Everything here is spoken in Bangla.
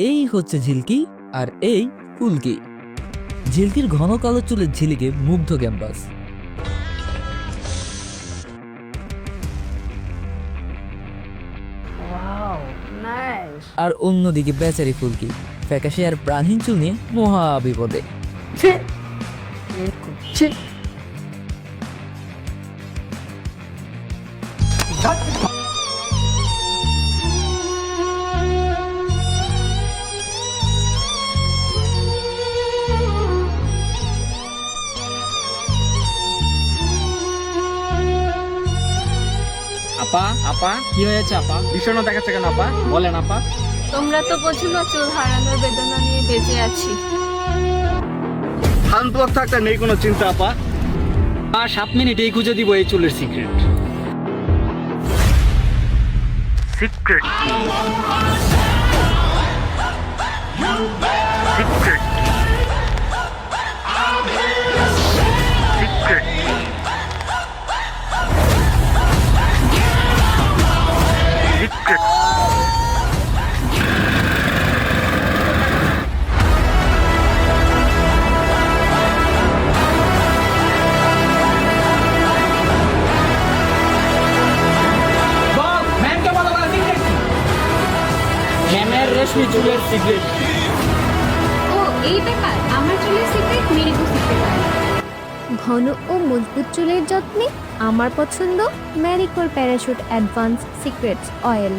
এই হচ্ছে ঝিলকি আর এই ফুলকি। ঝিলকির ঘন কালো চুলের ঝিলিকে মুগ্ধ ক্যাম্পাস। আর অন্যদিকে বেচারি ফুলকি ফ্যাকাশে আর প্রাণহীন চুল নিয়ে মহা বিপদে। আপা আপা কি হয়েছে আপা? ভীষণ দেখাচ্ছে কেন আপা? বলেন আপা। তোমরা তো বোঝো না চুল হারানোর বেদনা নিয়ে বেঁচে আছি। শান্ত থাকতে নেই কোনো চিন্তা আপা। 7 মিনিটেই খুঁজে দিব এই চুলের secret. Secret secret secret secret. ম্যামের রেশমি চুলের সিক্রেট। ও এই ব্যাপার, আমার চুলের সিক্রেট মেরিগো সিক্রেট। ঘন ও মজবুত চুলের যত্নে আমার পছন্দ ম্যারিকোর প্যারাশুট অ্যাডভান্স সিক্রেটস অয়েল।